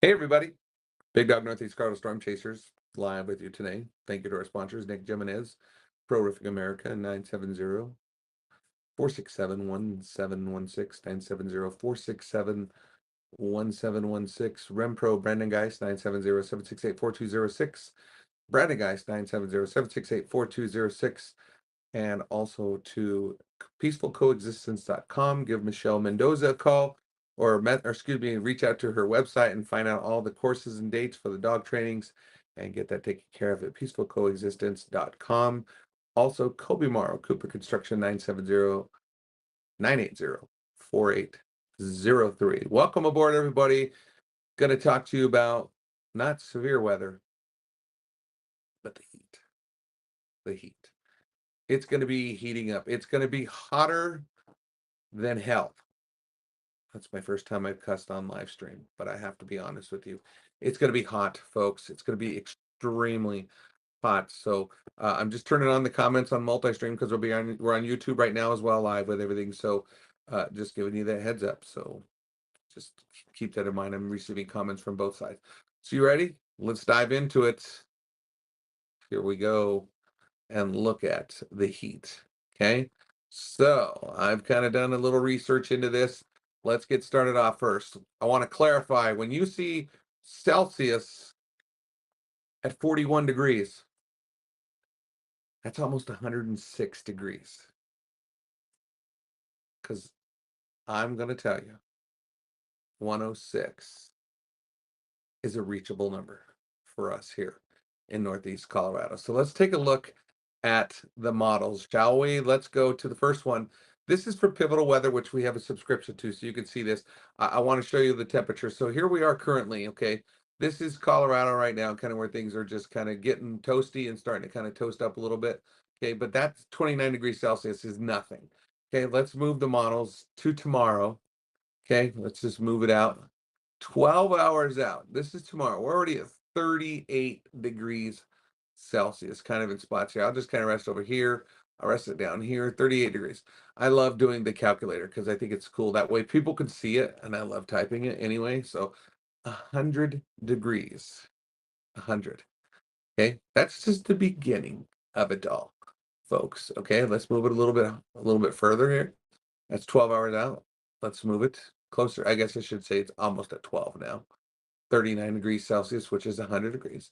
Hey everybody, Big Dog Northeast Colorado Storm Chasers live with you today. Thank you to our sponsors, Nick Jimenez, Pro Roofing America, 970-467-1716, 970-467-1716, Rempro, Brandon Geist, 970-768-4206, Brandon Geist, 970-768-4206, and also to peacefulcoexistence.com. Give Michelle Mendoza a call reach out to her website and find out all the courses and dates for the dog trainings and get that taken care of at peacefulcoexistence.com. Also, Kobe Morrow, Cooper Construction, 970-980-4803. Welcome aboard, everybody. Going to talk to you about not severe weather, but the heat. The heat. It's going to be heating up. It's going to be hotter than hell. That's my first time I've cussed on live stream, but I have to be honest with you. It's going to be hot, folks. It's going to be extremely hot. So I'm just turning on the comments on multi-stream because we're on YouTube right now as well, live with everything. So just giving you that heads up. So just keep that in mind. I'm receiving comments from both sides. So you ready? Let's dive into it. Here we go and look at the heat. Okay. So I've kind of done a little research into this. Let's get started off first. I want to clarify, when you see Celsius at 41 degrees, that's almost 106 degrees. Because I'm going to tell you, 106 is a reachable number for us here in Northeast Colorado. So let's take a look at the models, shall we? Let's go to the first one. This is for Pivotal Weather, which we have a subscription to, so you can see this. I want to show you the temperature. So here we are currently, okay? This is Colorado right now, kind of where things are just kind of getting toasty and starting to kind of toast up a little bit, okay? But that's 29 degrees Celsius is nothing. Okay, let's move the models to tomorrow. Okay, let's just move it out. 12 hours out. This is tomorrow. We're already at 38 degrees Celsius, kind of in spots here. I'll just kind of rest over here. I'll rest it down here, 38 degrees. I love doing the calculator because I think it's cool. That way people can see it, and I love typing it anyway. So 100 degrees, 100. Okay, that's just the beginning of it all, folks. Okay, let's move it a little bit further here. That's 12 hours out. Let's move it closer. I guess I should say it's almost at 12 now. 39 degrees Celsius, which is 100 degrees.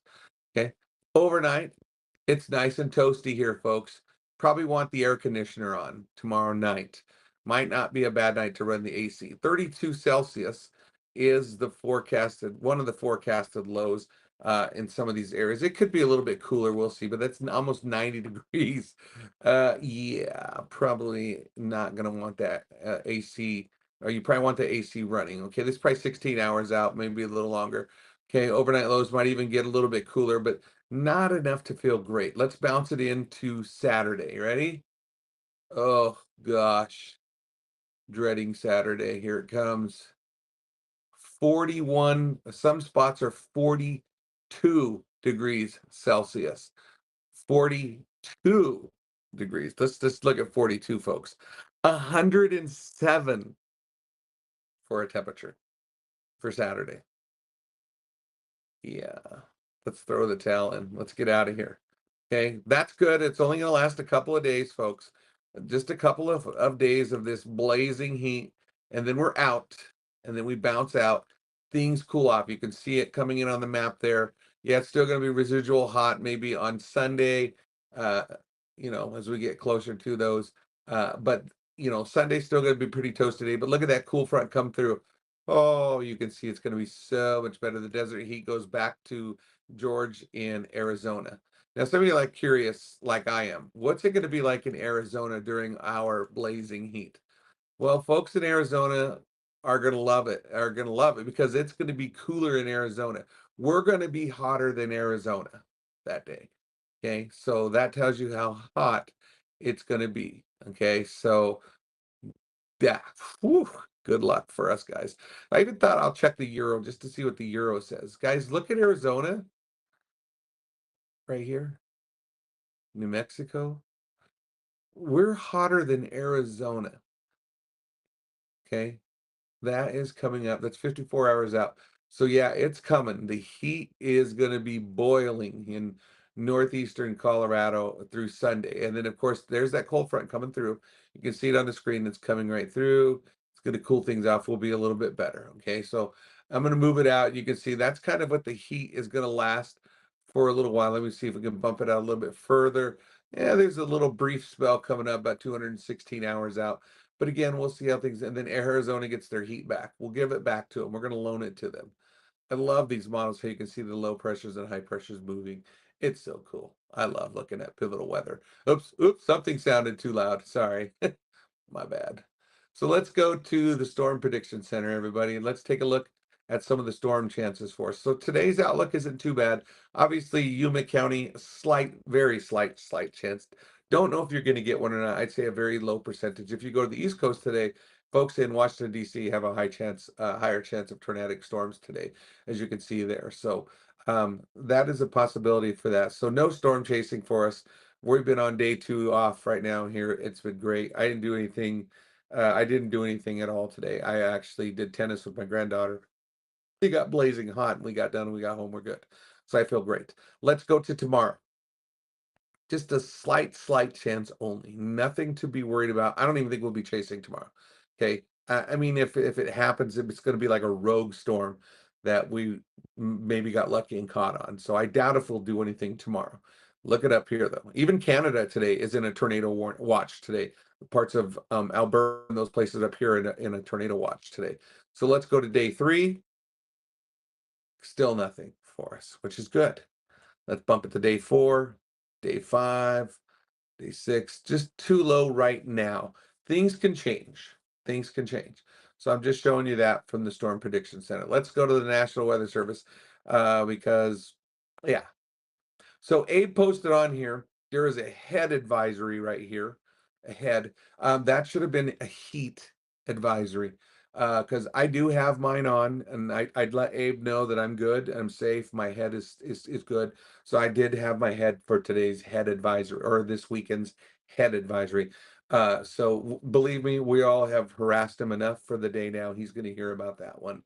Okay. Overnight, it's nice and toasty here, folks. Probably want the air conditioner on tomorrow night. Might not be a bad night to run the AC. 32 Celsius is one of the forecasted lows in some of these areas. It could be a little bit cooler, we'll see, but that's almost 90 degrees. Yeah, probably not going to want that AC, or you probably want the AC running. Okay, this is probably 16 hours out, maybe a little longer. Okay, overnight lows might even get a little bit cooler, but not enough to feel great. Let's bounce it into Saturday. Ready? Oh gosh, dreading Saturday. Here it comes. 41, some spots are 42 degrees Celsius. 42 degrees. Let's just look at 42, folks. 107 for a temperature for Saturday. Yeah, let's throw the towel in. Let's get out of here. Okay, that's good. It's only going to last a couple of days, folks. Just a couple of days of this blazing heat, and then we're out, and then we bounce out. Things cool off. You can see it coming in on the map there. Yeah, it's still going to be residual hot maybe on Sunday, uh, as we get closer to those. But, Sunday's still going to be pretty toasty today. But look at that cool front come through. Oh, you can see it's going to be so much better. The desert heat goes back to George in Arizona. Now, some of you curious, like I am, what's it going to be like in Arizona during our blazing heat? Well, folks in Arizona are going to love it because it's going to be cooler in Arizona. We're going to be hotter than Arizona that day. Okay, so that tells you how hot it's going to be. Okay, so yeah, whew, good luck for us guys. I even thought I'll check the euro just to see what the euro says. Guys, look at Arizona right here, New Mexico. We're hotter than Arizona. Okay, that is coming up. That's 54 hours out. So yeah, it's coming. The heat is going to be boiling in northeastern Colorado through Sunday. And then of course there's that cold front coming through. You can see it on the screen. It's coming right through. It's going to cool things off. We'll be a little bit better. Okay. So I'm going to move it out. You can see that's kind of what the heat is going to last for a little while. Let me see if we can bump it out a little bit further. Yeah, there's a little brief spell coming up about 216 hours out. But again, we'll see how things, and then Arizona gets their heat back. We'll give it back to them. We're going to loan it to them. I love these models so you can see the low pressures and high pressures moving. It's so cool. I love looking at pivotal weather. Oops, something sounded too loud. Sorry. My bad. So let's go to the Storm Prediction Center, everybody, and let's take a look at some of the storm chances for us. So today's outlook isn't too bad. Obviously, Yuma County, slight, very slight chance. Don't know if you're going to get one or not. I'd say a very low percentage. If you go to the East Coast today, folks in Washington, D.C. have a higher chance of tornadic storms today, as you can see there. So that is a possibility for that. So no storm chasing for us. We've been on day 2 off right now here. It's been great. I didn't do anything. I didn't do anything at all today. I actually did tennis with my granddaughter. It got blazing hot and we got done and we got home. We're good. So I feel great. Let's go to tomorrow. Just a slight chance only. Nothing to be worried about. I don't even think we'll be chasing tomorrow. Okay. I mean, if it happens, it's going to be like a rogue storm that we maybe got lucky and caught on. So I doubt if we'll do anything tomorrow. Look it up here, though. Even Canada today is in a tornado watch today. Parts of Alberta and those places up here in a tornado watch today. So let's go to day 3. Still nothing for us, which is good. Let's bump it to day 4, day 5, day 6. Just too low right now. Things can change. Things can change. So I'm just showing you that from the Storm Prediction Center. Let's go to the National Weather Service because, yeah. So Abe posted on here, there is a head advisory right here, a head. That should have been a heat advisory because I do have mine on, and I'd let Abe know that I'm good, I'm safe, my head is good. So I did have my head for today's head advisory or this weekend's head advisory. So believe me, we all have harassed him enough for the day now. He's going to hear about that one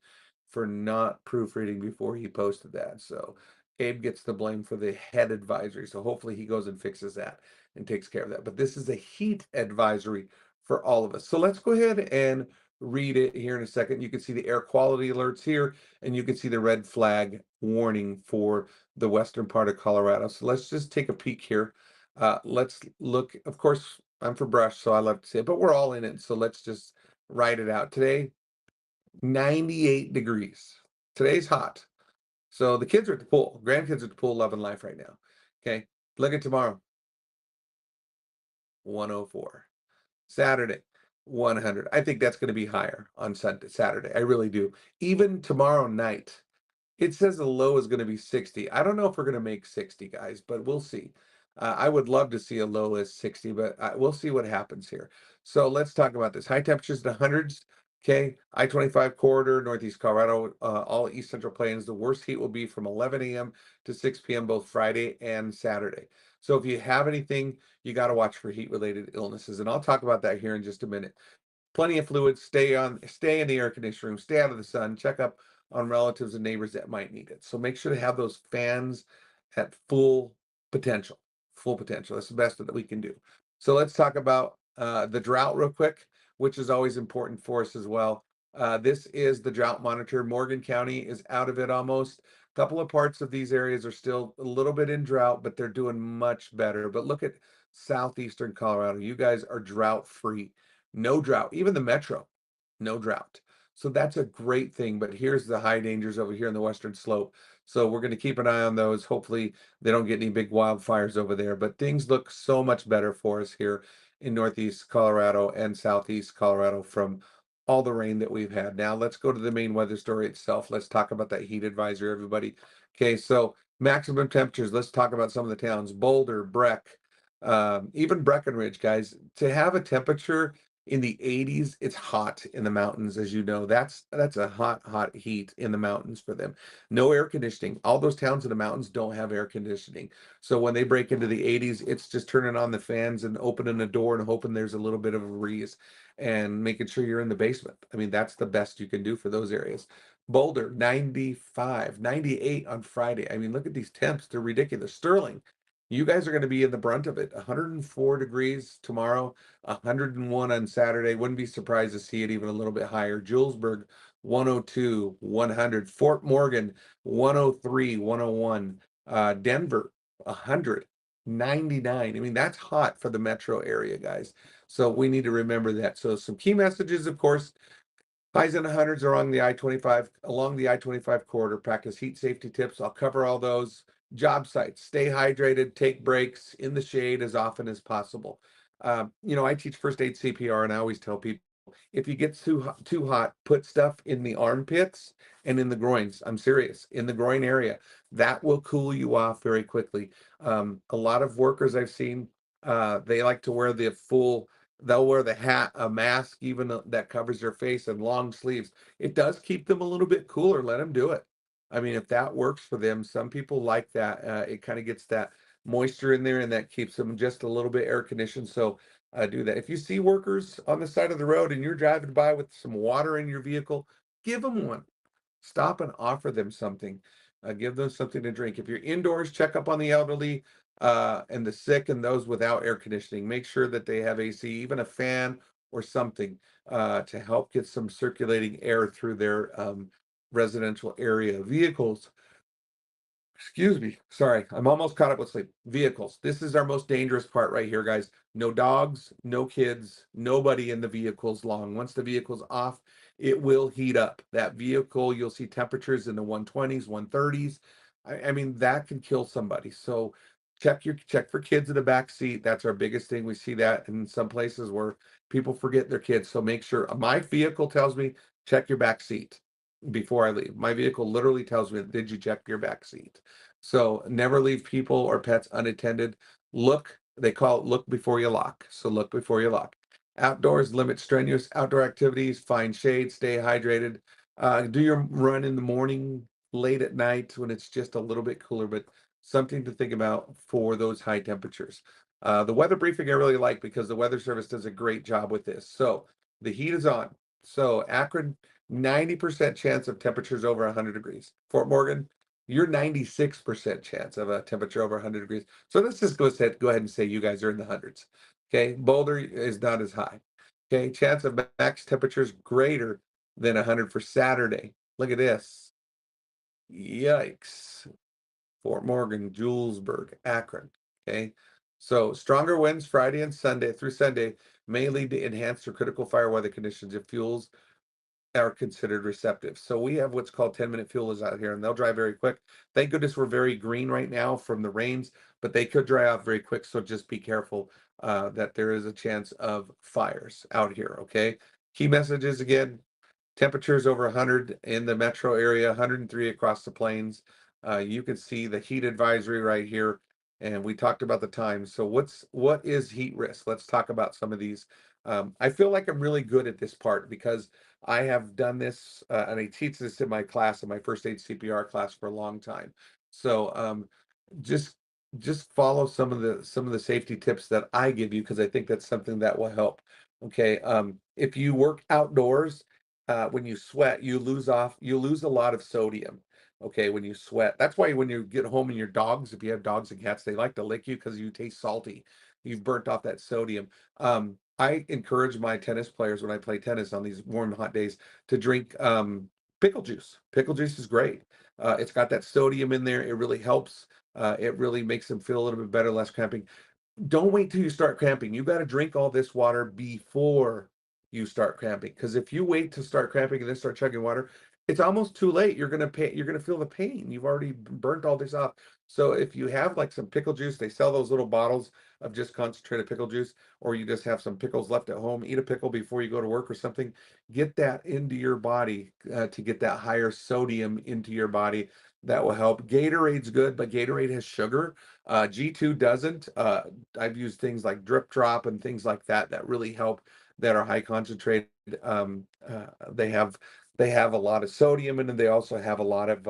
for not proofreading before he posted that. So Abe gets the blame for the head advisory. So hopefully he goes and fixes that and takes care of that. But this is a heat advisory for all of us. So let's go ahead and read it here in a second. You can see the air quality alerts here, and you can see the red flag warning for the western part of Colorado. So let's just take a peek here. Let's look. Of course, I'm for brush, so I love to say it, but we're all in it. So let's just write it out. Today, 98 degrees. Today's hot. So the kids are at the pool. Grandkids are at the pool loving life right now. Okay. Look at tomorrow. 104. Saturday, 100. I think that's going to be higher on Sunday, Saturday. I really do. Even tomorrow night, it says the low is going to be 60. I don't know if we're going to make 60, guys, but we'll see. I would love to see a low as 60, but we'll see what happens here. So let's talk about this. High temperatures in the hundreds. Okay, I-25 corridor, Northeast Colorado, all East Central Plains. The worst heat will be from 11 a.m. to 6 p.m. both Friday and Saturday. So if you have anything, you got to watch for heat-related illnesses, and I'll talk about that here in just a minute. Plenty of fluids. Stay in the air conditioning room. Stay out of the sun. Check up on relatives and neighbors that might need it. So make sure to have those fans at full potential. Full potential. That's the best that we can do. So let's talk about the drought real quick, which is always important for us as well. This is the drought monitor. Morgan County is out of it almost. A couple of parts of these areas are still a little bit in drought, but they're doing much better. But look at southeastern Colorado. You guys are drought free. No drought. Even the metro, no drought. So that's a great thing. But here's the high dangers over here in the western slope. So we're going to keep an eye on those. Hopefully they don't get any big wildfires over there. But things look so much better for us here in northeast Colorado and southeast Colorado from all the rain that we've had. Now let's go to the main weather story itself. Let's talk about that heat advisory, everybody. Okay, so maximum temperatures. Let's talk about some of the towns. Boulder, Breck, even Breckenridge, guys. To have a temperature in the 80s, it's hot in the mountains, as you know. That's a hot heat in the mountains for them. No air conditioning. All those towns in the mountains don't have air conditioning. So when they break into the 80s, it's just turning on the fans and opening a door and hoping there's a little bit of a breeze and making sure you're in the basement. I mean, that's the best you can do for those areas. Boulder, 95, 98 on Friday. I mean, look at these temps. They're ridiculous. Sterling, you guys are going to be in the brunt of it. 104 degrees tomorrow, 101 on Saturday. Wouldn't be surprised to see it even a little bit higher. Julesburg, 102, 100. Fort Morgan, 103, 101. Denver, 100, 99. I mean, that's hot for the metro area, guys. So we need to remember that. So some key messages, of course. Highs in the hundreds along the I-25 corridor. Practice heat safety tips. I'll cover all those. Job sites. Stay hydrated. Take breaks in the shade as often as possible. I teach first aid CPR, and I always tell people if you get too hot, put stuff in the armpits and in the groins. I'm serious, in the groin area. That will cool you off very quickly. A lot of workers I've seen, they like to wear the full. They'll wear the hat, a mask, even that covers their face, and long sleeves. It does keep them a little bit cooler. Let them do it. I mean, if that works for them, some people like that. It kind of gets that moisture in there, and that keeps them just a little bit air conditioned. So do that. If you see workers on the side of the road and you're driving by with some water in your vehicle, give them one. Stop and offer them something. Give them something to drink. If you're indoors, check up on the elderly and the sick and those without air conditioning. Make sure that they have AC, even a fan or something to help get some circulating air through their residential area. Vehicles, excuse me. Sorry, I'm almost caught up with sleep. Vehicles. This is our most dangerous part right here, guys. No dogs, no kids, nobody in the vehicles long. Once the vehicle's off, it will heat up. That vehicle, you'll see temperatures in the 120s, 130s. I mean, that can kill somebody. So check for kids in the back seat. That's our biggest thing. We see that in some places where people forget their kids. So make sure my vehicle tells me check your back seat before I leave. My vehicle literally tells me, did you check your back seat? So never leave people or pets unattended. They call it look before you lock. So look before you lock. Outdoors, limit strenuous outdoor activities, find shade, stay hydrated. Do your run in the morning, late at night when it's just a little bit cooler, but something to think about for those high temperatures. The weather briefing I really like because the Weather Service does a great job with this. So the heat is on. So Akron, 90% chance of temperatures over 100 degrees. Fort Morgan, you're 96% chance of a temperature over 100 degrees. So let's just go ahead and say you guys are in the hundreds. Okay, Boulder is not as high. Okay, chance of max temperatures greater than 100 for Saturday. Look at this. Yikes. Fort Morgan, Julesburg, Akron. Okay, so stronger winds Friday and Sunday through Sunday may lead to enhanced or critical fire weather conditions if fuels are considered receptive. So we have what's called 10-minute fuelers out here, and they'll dry very quick. Thank goodness we're very green right now from the rains, but they could dry out very quick. So just be careful that there is a chance of fires out here. Okay. Key messages again: temperatures over 100 in the metro area, 103 across the plains. You can see the heat advisory right here, and we talked about the times. So what is heat risk? Let's talk about some of these. I feel like I'm really good at this part because I have done this and I teach this in my class, in my first aid CPR class for a long time. So just follow some of the safety tips that I give you because I think that's something that will help. Okay, if you work outdoors, when you sweat, you lose a lot of sodium. Okay, when you sweat, that's why when you get home and your dogs, if you have dogs and cats, they like to lick you because you taste salty. You've burnt off that sodium. I encourage my tennis players when I play tennis on these warm, hot days to drink pickle juice. Pickle juice is great. It's got that sodium in there. It really helps. It really makes them feel a little bit better, less cramping. Don't wait till you start cramping. You got to drink all this water before you start cramping. Because if you wait to start cramping and then start chugging water, it's almost too late. You're gonna feel the pain. You've already burnt all this off. So if you have like some pickle juice, they sell those little bottles of just concentrated pickle juice, or you just have some pickles left at home. Eat a pickle before you go to work or something. Get that into your body to get that higher sodium into your body. That will help. Gatorade's good, but Gatorade has sugar. G2 doesn't. I've used things like Drip Drop and things like that that really help, that are high concentrated. They have a lot of sodium in them. They also have a lot of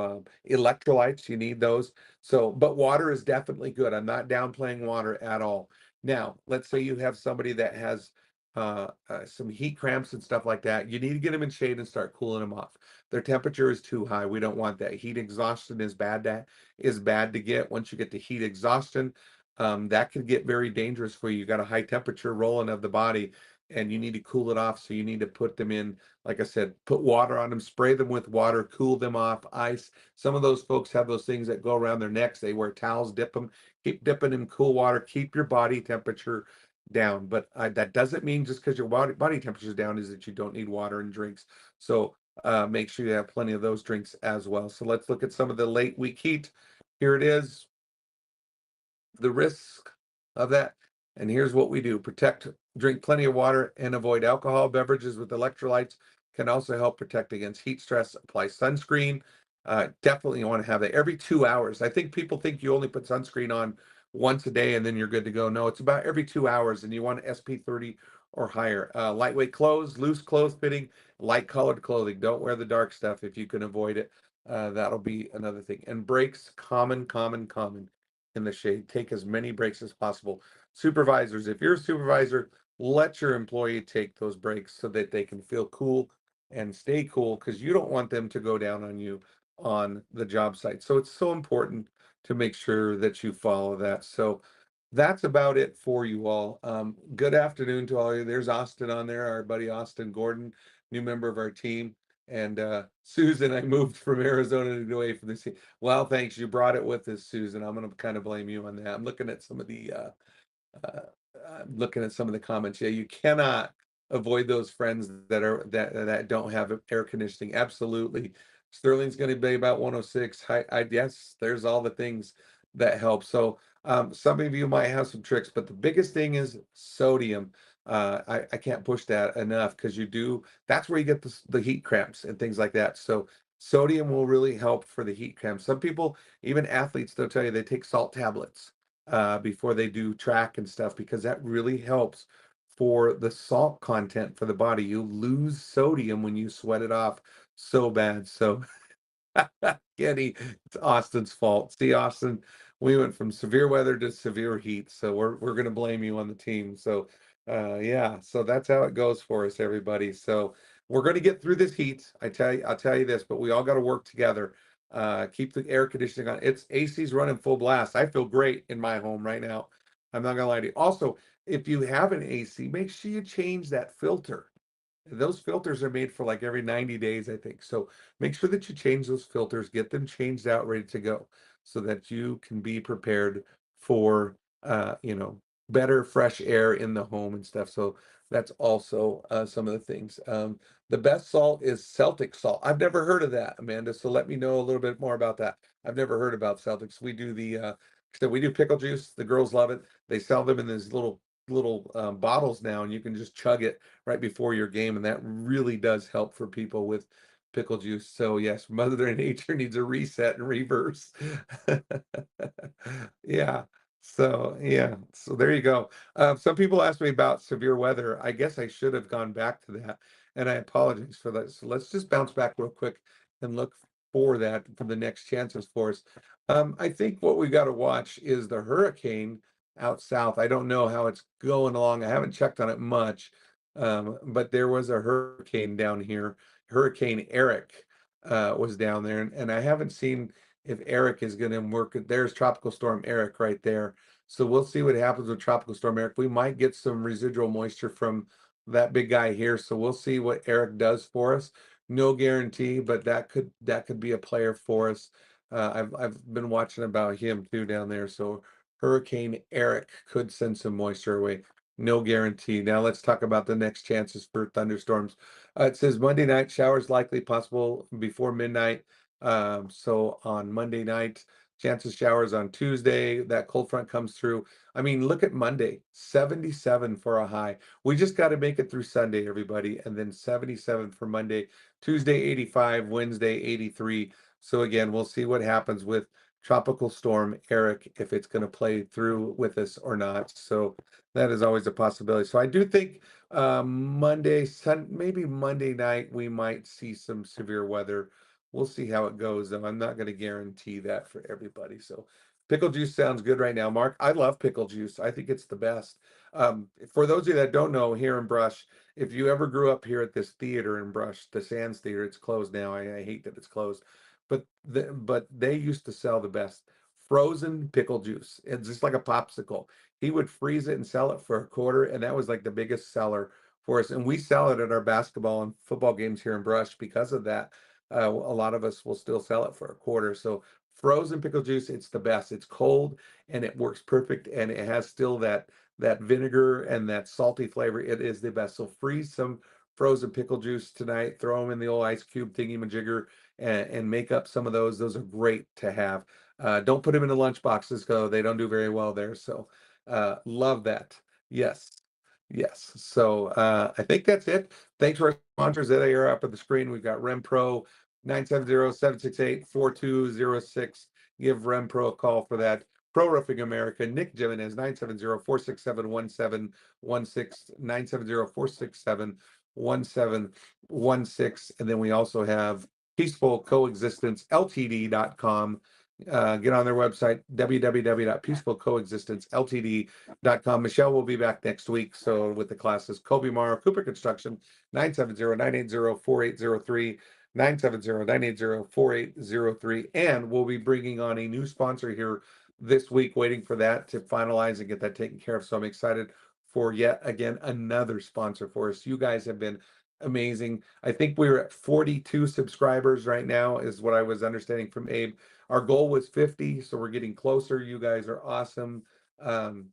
electrolytes. You need those. So, but water is definitely good. I'm not downplaying water at all. Now, let's say you have somebody that has some heat cramps and stuff like that, you need to get them in shade and start cooling them off. Their temperature is too high. We don't want that. Heat exhaustion is bad to get. Once you get to heat exhaustion, that can get very dangerous for you. You got a high temperature rolling of the body, and you need to cool it off. So you need to put them in, like I said, put water on them, spray them with water, cool them off, ice. Some of those folks have those things that go around their necks. They wear towels, dip them, keep dipping in cool water, keep your body temperature down. But that doesn't mean just because your body temperature is down is that you don't need water and drinks. So make sure you have plenty of those drinks as well. So let's look at some of the late week heat. Here it is, the risk of that. And here's what we do: drink plenty of water, and avoid alcohol beverages with electrolytes. Can also help protect against heat stress. Apply sunscreen. Definitely you want to have that every 2 hours. I think people think you only put sunscreen on once a day and then you're good to go. No, it's about every 2 hours, and you want SP 30 or higher. Lightweight clothes, loose clothes fitting, light colored clothing. Don't wear the dark stuff if you can avoid it. That'll be another thing. And breaks, common in the shade. Take as many breaks as possible. Supervisors, if you're a supervisor, let your employee take those breaks so that they can feel cool and stay cool, because you don't want them to go down on you on the job site. So it's so important to make sure that you follow that. So that's about it for you all. Good afternoon to all of you. There's Austin on there, our buddy Austin Gordon, new member of our team. And Susan, I moved from Arizona to away from this. Well, thanks. You brought it with us, Susan. I'm going to kind of blame you on that. I'm looking at some of the uh, looking at some of the comments. Yeah, you cannot avoid those friends that don't have air conditioning. Absolutely. Sterling's going to be about 106. I guess there's all the things that help. So some of you might have some tricks, but the biggest thing is sodium. I can't push that enough, because that's where you get the heat cramps and things like that. So sodium will really help for the heat cramps. Some people, even athletes, they'll tell you they take salt tablets before they do track and stuff, because that really helps for the salt content for the body. You lose sodium when you sweat it off so bad. So Kenny, it's Austin's fault. See, Austin, we went from severe weather to severe heat, so we're gonna blame you on the team. So, yeah, so that's how it goes for us, everybody. So we're gonna get through this heat. I'll tell you this, but we all got to work together. Keep the air conditioning on. It's AC's running full blast. I feel great in my home right now. I'm not gonna lie to you. Also, if you have an AC, make sure you change that filter. Those filters are made for like every 90 days, I think. So make sure that you change those filters, get them changed out, ready to go, so that you can be prepared for better fresh air in the home and stuff. So that's also some of the things. The best salt is Celtic salt. I've never heard of that, Amanda. So let me know a little bit more about that. I've never heard about Celtics. We do so we do pickle juice. The girls love it. They sell them in these little bottles now, and you can just chug it right before your game, and that really does help for people with pickle juice. So yes, Mother Nature needs a reset and reverse. Yeah. So there you go. Some people asked me about severe weather. I guess I should have gone back to that, and I apologize for that. So let's just bounce back real quick and look for that for the next chances for us. I think what we got to watch is the hurricane out south. I don't know how it's going along. I haven't checked on it much, but there was a hurricane down here. Hurricane Eric was down there, and I haven't seen if Eric is going to work. There's Tropical Storm Eric right there. So we'll see what happens with Tropical Storm Eric. We might get some residual moisture from that big guy here. So we'll see what Eric does for us. No guarantee, but that could be a player for us. I've been watching about him too down there. So Hurricane Eric could send some moisture away. No guarantee. Now let's talk about the next chances for thunderstorms. It says Monday night showers likely possible before midnight. So on Monday night, chances showers on Tuesday. That cold front comes through. I mean, look at Monday, 77 for a high. We just got to make it through Sunday, everybody, and then 77 for Monday. Tuesday, 85. Wednesday, 83. So again, we'll see what happens with Tropical Storm Eric, if it's going to play through with us or not. So that is always a possibility. So I do think maybe Monday night, we might see some severe weather. We'll see how it goes, though. I'm not going to guarantee that for everybody. So Pickle juice sounds good right now, Mark. I love pickle juice. I think it's the best. For those of you that don't know, here in Brush, if you ever grew up here at this theater in Brush, the Sands Theater, it's closed now. I hate that it's closed, but they used to sell the best frozen pickle juice. It's just like a popsicle. He would freeze it and sell it for a quarter, and that was like the biggest seller for us. And we sell it at our basketball and football games here in Brush because of that. A lot of us will still sell it for a quarter. So frozen pickle juice, it's the best. It's cold and it works perfect, and it has still that vinegar and that salty flavor. It is the best. So freeze some frozen pickle juice tonight. Throw them in the old ice cube thingy majigger and make up some of those. Those are great to have. Don't put them in the lunch boxes though; they don't do very well there. So love that. Yes. Yes. So I think that's it. Thanks to our sponsors that are up at the screen. We've got RemPro 970-768-4206. Give RemPro a call for that. Pro Roofing America, Nick Jimenez, 970-467-1716, 970-467-1716. And then we also have Peaceful Coexistence Ltd.com. Get on their website, www.peacefulcoexistenceltd.com. Michelle will be back next week. So with the classes, Kobe Morrow, Cooper Construction, 970-980-4803, 970-980-4803. And we'll be bringing on a new sponsor here this week, waiting for that to finalize and get that taken care of. So I'm excited for yet again another sponsor for us. You guys have been amazing. I think we're at 42 subscribers right now, is what I was understanding from Abe. Our goal was 50, so we're getting closer. You guys are awesome. Trying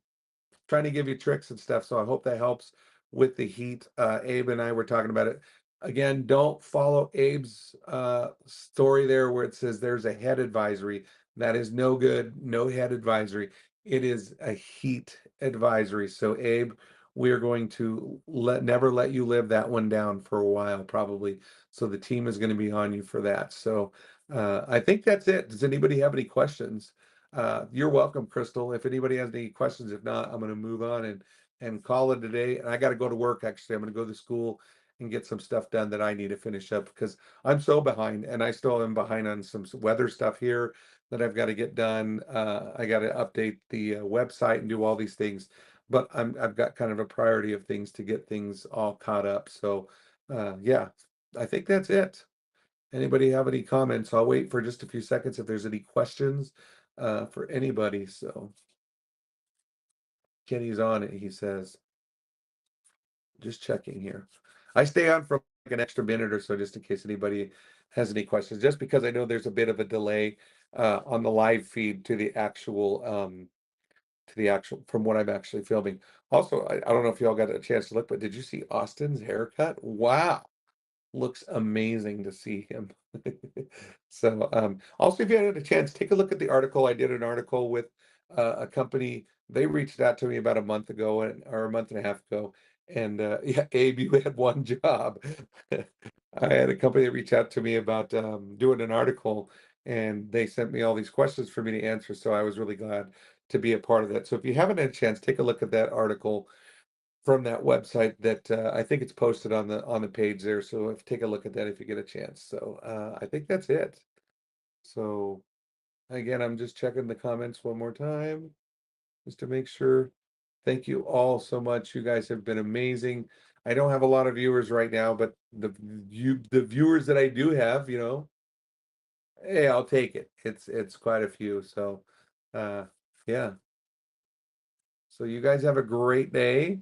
to give you tricks and stuff, so I hope that helps with the heat. Abe and I were talking about it. Again, don't follow Abe's story there where it says there's a head advisory. That is no good, no head advisory. It is a heat advisory. So Abe, we are going to never let you live that one down for a while, probably. So the team is going to be on you for that. So I think that's it. Does anybody have any questions? You're welcome, Crystal. If anybody has any questions, if not, I'm going to move on and call it a day. And I got to go to work. Actually, I'm going to go to school and get some stuff done that I need to finish up because I'm so behind, and I still am behind on some weather stuff here that I've got to get done. I got to update the website and do all these things, but I've got kind of a priority of things to get things all caught up. So yeah, I think that's it. Anybody have any comments? I'll wait for just a few seconds if there's any questions for anybody. So Kenny's on it, he says. Just checking here. I stay on for like an extra minute or so just in case anybody has any questions, just because I know there's a bit of a delay on the live feed to the actual from what I'm actually filming. Also, I don't know if y'all got a chance to look, but did you see Austin's haircut? Wow, looks amazing to see him. So also, if you had a chance, take a look at the article. I did an article with a company. They reached out to me about a month ago or a month and a half ago, and yeah, Abe, you had one job. I had a company that reached out to me about doing an article, and they sent me all these questions for me to answer. So I was really glad to be a part of that. So if you haven't had a chance, take a look at that article from that website that I think it's posted on the page there. So take a look at that if you get a chance. So I think that's it. So again, I'm just checking the comments one more time just to make sure. Thank you all so much. You guys have been amazing. I don't have a lot of viewers right now, but the viewers that I do have, hey, I'll take it. It's quite a few. So yeah. So you guys have a great day.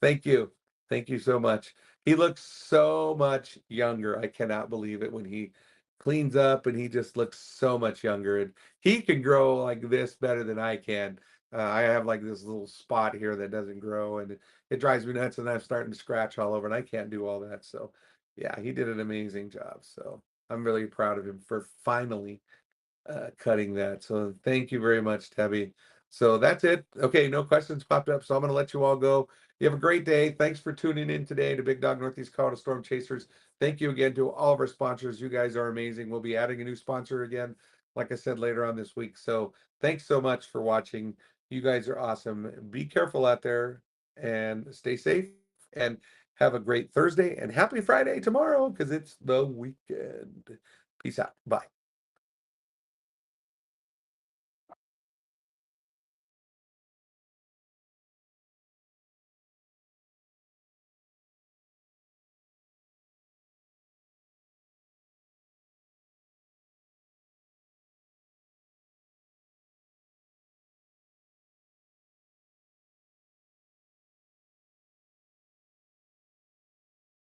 Thank you. Thank you so much. He looks so much younger. I cannot believe it when he cleans up and he just looks so much younger. And he can grow like this better than I can. I have like this little spot here that doesn't grow and it drives me nuts and I'm starting to scratch all over and I can't do all that. So yeah, he did an amazing job. So I'm really proud of him for finally cutting that. So thank you very much, Debbie. So that's it. Okay, no questions popped up, so I'm going to let you all go. You have a great day. Thanks for tuning in today to Big Dog Northeast Colorado Storm Chasers. Thank you again to all of our sponsors. You guys are amazing. We'll be adding a new sponsor again, like I said, later on this week. So thanks so much for watching. You guys are awesome. Be careful out there and stay safe and have a great Thursday and happy Friday tomorrow because it's the weekend. Peace out. Bye.